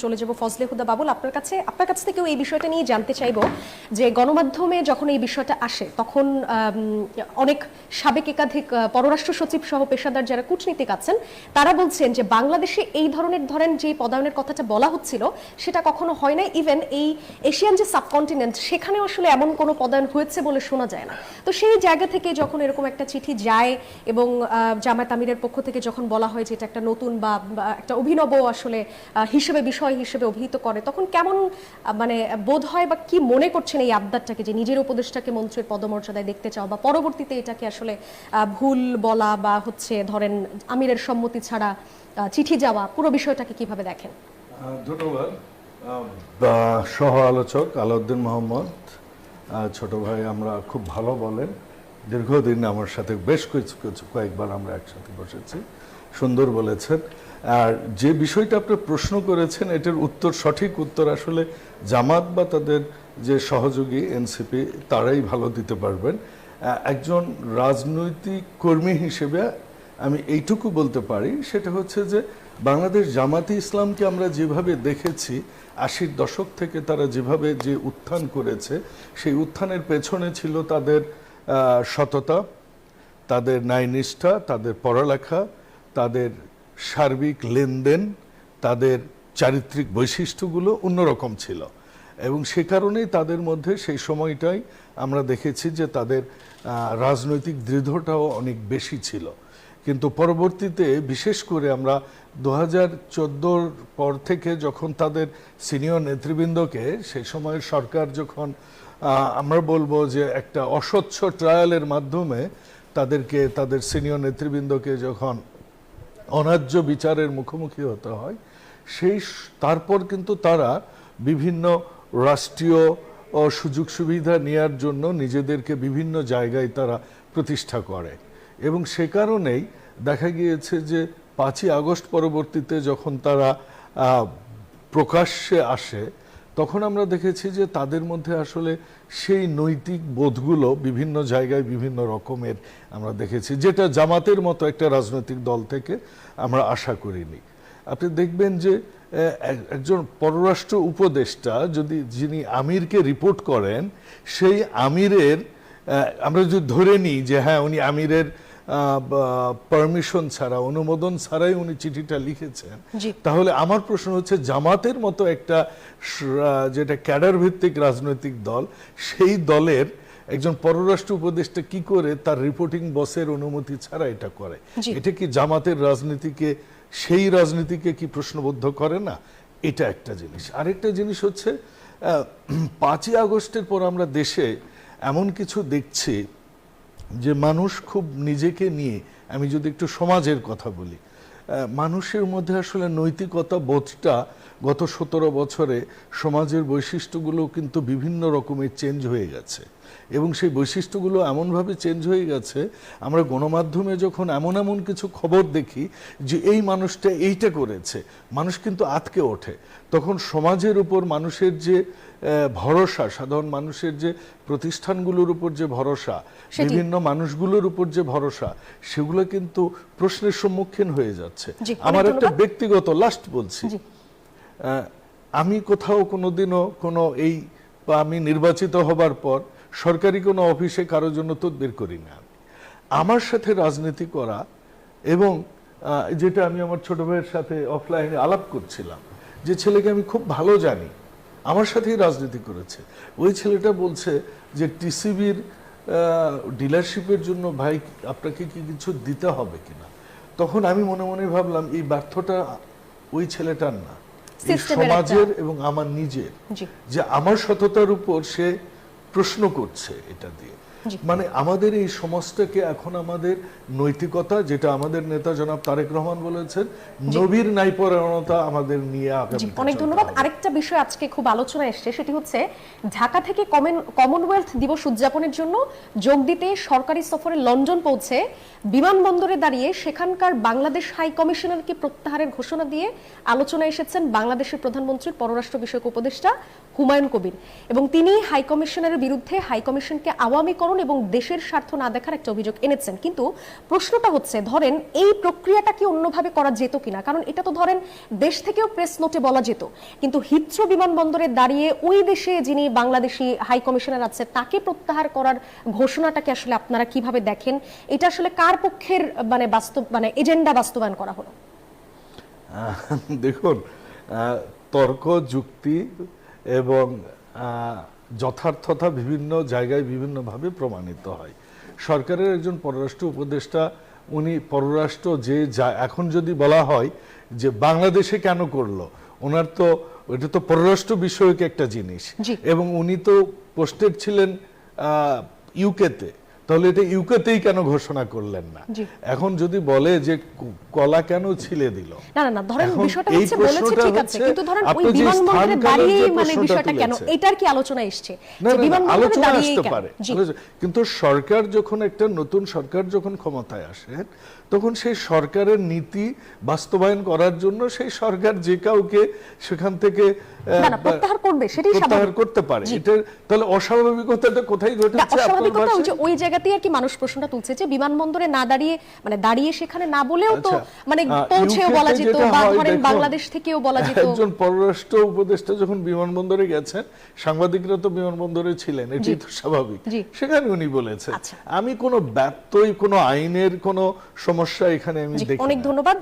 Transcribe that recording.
চলে যাব ফজলে হুদা বাবুল, আপনার কাছ থেকেও এই বিষয়টা নিয়ে জানতে চাইবো যে গণমাধ্যমে যখন এই বিষয়টা আসে তখন অনেক সাবেক একাধিক পররাষ্ট্র সচিব সহ পেশাদার যারা কূটনীতিক আছেন তারা বলছেন যে বাংলাদেশে এই ধরনের যে পদায়নের কথাটা বলা হচ্ছিল সেটা কখনো হয় না। ইভেন এই এশিয়ান যে সাবকন্টিনেন্ট সেখানেও আসলে এমন কোনো পদায়ন হয়েছে বলে শোনা যায় না। তো সেই জায়গা থেকে যখন এরকম একটা চিঠি যায় এবং জামায়াত আমিরের পক্ষ থেকে যখন বলা হয় যে এটা একটা নতুন বা একটা অভিনব আসলে বিষয় হিসেবে অভিহিত করে, তখন কেমন মানে বোধ হয় বা কি মনে করছেন এই আবদারটাকে, যে নিজের উপদেষ্টাকে মন্ত্রীর পদমর্যাদায় দেখতে চাও বা পরবর্তীতে এটাকে আসলে ভুল বলা বা ধরেন আমিরের সম্মতি ছাড়া চিঠি যাওয়া, পুরো বিষয়টাকে কিভাবে দেখেন? ধন্যবাদ। সহ আলোচক আলাউদ্দিন মোহাম্মদ, ছোট ভাই আমরা খুব ভালো বলেন, দীর্ঘদিন আমার সাথে বেশ কয়েকবার আমরা একসাথে বসেছি, সুন্দর বলেছেন। আর যে বিষয়টা আপনি প্রশ্ন করেছেন এটার উত্তর, সঠিক উত্তর আসলে জামাত বা তাদের যে সহযোগী এনসিপি তারাই ভালো দিতে পারবেন। একজন রাজনৈতিক কর্মী হিসেবে আমি এইটুকু বলতে পারি, সেটা হচ্ছে যে বাংলাদেশ জামাতে ইসলামকে আমরা যেভাবে দেখেছি 80-র দশক থেকে তারা যেভাবে যে উত্থান করেছে, সেই উত্থানের পেছনে ছিল তাদের সততা, তাদের ন্যায়নিষ্ঠা, তাদের পড়ালেখা, তাদের সার্বিক লেনদেন, তাদের চারিত্রিক বৈশিষ্ট্যগুলো অন্যরকম ছিল। এবং সে কারণেই তাদের মধ্যে সেই সময়টাই আমরা দেখেছি যে তাদের রাজনৈতিক দৃঢ়তাও অনেক বেশি ছিল। কিন্তু পরবর্তীতে বিশেষ করে আমরা 2014 পর থেকে যখন তাদের সিনিয়র নেতৃবৃন্দকে, সেই সময়ের সরকার যখন আমরা বলবো যে একটা অস্বচ্ছ ট্রায়ালের মাধ্যমে তাদেরকে, তাদের সিনিয়র নেতৃবৃন্দকে যখন অন্যায্য বিচারের মুখোমুখি হতে হয়, তারপর কিন্তু তারা বিভিন্ন রাষ্ট্রীয় সুযোগ সুবিধা নেওয়ার জন্য নিজেদেরকে বিভিন্ন জায়গায় তারা প্রতিষ্ঠা করে। এবং সে কারণেই দেখা গিয়েছে যে 5ই আগস্ট পরবর্তীতে যখন তারা প্রকাশ্যে আসে, তখন আমরা দেখেছি যে তাদের মধ্যে আসলে সেই নৈতিক বোধগুলো বিভিন্ন জায়গায় বিভিন্ন রকমের আমরা দেখেছি, যেটা জামাতের মতো একটা রাজনৈতিক দল থেকে আমরা আশা করিনি। আপনি দেখবেন যে একজন পররাষ্ট্র উপদেষ্টা যিনি আমিরকে রিপোর্ট করেন, সেই আমিরের আমরা যদি ধরে নিই যে হ্যাঁ উনি আমিরের পারমিশন ছাড়া, অনুমোদন ছাড়াই উনি চিঠিটা লিখেছেন, তাহলে আমার প্রশ্ন হচ্ছে জামাতের মতো একটা যেটা ক্যাডার ভিত্তিক রাজনৈতিক দল, সেই দলের একজন পররাষ্ট্র উপদেষ্টা কি করে তার রিপোর্টিং বসের অনুমতি ছাড়া এটা করে? এটা কি জামাতের সেই রাজনীতিকে কি প্রশ্নবদ্ধ করে না? এটা একটা জিনিস। আরেকটা জিনিস হচ্ছে 5ই আগস্টের পর আমরা দেশে এমন কিছু দেখছি যে মানুষ খুব নিজেকে নিয়ে, আমি যদি একটু সমাজের কথা বলি, মানুষের মধ্যে আসলে নৈতিকতা বোধটা গত 17 বছরে সমাজের বৈশিষ্ট্যগুলো কিন্তু বিভিন্ন রকমের চেঞ্জ হয়ে গেছে। এবং সেই বৈশিষ্ট্যগুলো এমনভাবে চেঞ্জ হয়ে গেছে, আমরা গণমাধ্যমে যখন এমন কিছু খবর দেখি যে এই মানুষটা এইটা করেছে, মানুষ কিন্তু আঁতকে ওঠে। তখন সমাজের উপর মানুষের যে ভরসা, সাধারণ মানুষের যে প্রতিষ্ঠানগুলোর উপর যে ভরসা, বিভিন্ন মানুষগুলোর উপর যে ভরসা, সেগুলো কিন্তু প্রশ্নের সম্মুখীন হয়ে যাচ্ছে। আমার একটা ব্যক্তিগত লাস্ট বলছি, আমি কোথাও কোনোদিনও আমি নির্বাচিত হবার পর সরকারি কোনো অফিসে কারোর জন্য তদবির করি না। আমার সাথে রাজনীতি করা, এবং যেটা আমি আমার ছোট ভাইয়ের সাথে অফলাইনে আলাপ করছিলাম, যে ছেলেকে আমি খুব ভালো জানি, আমার সাথেই রাজনীতি করেছে, ওই ছেলেটা বলছে যে টিসিবির ডিলারশিপের জন্য ভাই আপনাকে কি কিছু দিতে হবে কিনা। তখন আমি মনে মনে ভাবলাম এই ব্যর্থটা ওই ছেলেটার না, সমাজের এবং আমার নিজের, যে আমার সততার উপর সে প্রশ্ন করছে এটা দিয়ে। মানে আমাদের এই সমাজটাকে এখন আমাদের নৈতিকতা, যেটা আমাদের নেতা জনাব তারেক রহমান বলেছেন, নবীর ন্যায়পরায়ণতা আমাদের নিয়ে আগামী। অনেক ধন্যবাদ। আরেকটা বিষয় আজকে খুব আলোচনায় এসেছে, সেটি হচ্ছে ঢাকা থেকে কমনওয়েলথ দিবস উদযাপনের জন্য যোগ দিতে সরকারি সফরে লন্ডন পৌঁছে বিমানবন্দরে দাঁড়িয়ে সেখানকার বাংলাদেশ হাই কমিশনারকে প্রত্যাহারের ঘোষণা দিয়ে আলোচনায় এসেছেন বাংলাদেশের প্রধানমন্ত্রীর পররাষ্ট্র বিষয়ক উপদেষ্টা হুমায়ুন কবির। এবং তিনি হাই কমিশনারের বিরুদ্ধে হাই কমিশনকে আওয়ামীকরণ রাজনীতিকরণ এবং দেশের স্বার্থ না দেখার একটা অভিযোগ এনেছেন। কিন্তু প্রশ্নটা হচ্ছে, ধরেন এই প্রক্রিয়াটা কি অন্যভাবে করা যেত কিনা? কারণ এটা তো ধরেন দেশ থেকেও প্রেস নোটে বলা যেত, কিন্তু হিথ্রো বিমানবন্দরে দাঁড়িয়ে ওই দেশে যিনি বাংলাদেশি হাই কমিশনার আছে তাকে প্রত্যাহার করার ঘোষণাটাকে আসলে আপনারা কিভাবে দেখেন? এটা আসলে কার পক্ষের মানে এজেন্ডা বাস্তবায়ন করা হলো? দেখুন, তর্ক, যুক্তি এবং যথার্থতা বিভিন্ন জায়গায় বিভিন্নভাবে প্রমাণিত হয়। সরকারের একজন পররাষ্ট্র উপদেষ্টা, উনি পররাষ্ট্র এখন যদি বলা হয় যে বাংলাদেশে কেন করলো, ওনার তো এটা তো পররাষ্ট্র বিষয়ক একটা জিনিস, এবং উনি তো পোস্টেড ছিলেন ইউকেতে, তাহলে এটা ইউকেতেই কেন ঘোষণা করলেন না? এখন যদি বলে যে কলা কেন ছিলে দিল, না না না, ধরেন বিষয়টা হচ্ছে বলেছে ঠিক আছে, কিন্তু ধরেন ওই বিমানবন্দরে দাঁড়িয়ে মানে বিষয়টা কেন, এটার কি আলোচনা এসেছে যে বিমানবন্দরে দাঁড়িয়ে কেন? কিন্তু সরকার যখন একটা নতুন সরকার যখন ক্ষমতায় আসে, তখন সেই সরকারের নীতি বাস্তবায়ন করার জন্য সেই সরকার যে কাউকে সেখান থেকে প্রত্যাহার করবে, সেটাই প্রত্যাহার করতে পারে। এটা তাহলে অস্বাভাবিকতাটা কোথায় ঘটেছে? অস্বাভাবিকতা ওই যে ওই জায়গাতেই আর কি মানুষ প্রশ্নটা তুলছে যে বিমানবন্দরে না দাঁড়িয়ে মানে দাঁড়িয়ে সেখানে না বলেও তো মানে পৌঁছেও বলা যেত, বা ধরেন বাংলাদেশ থেকেও বলা যেত। একজন পররাষ্ট্র উপদেষ্টা যখন বিমানবন্দরে গেছেন, সাংবাদিকরা তো বিমানবন্দরে ছিলেন, এটাই তো স্বাভাবিক। সেখানে উনি বলেছেন। আমি কোনো ব্যত্যয়, কোনো আইনের কোনো সমস্যা এখানে আমি দেখি না। অনেক ধন্যবাদ।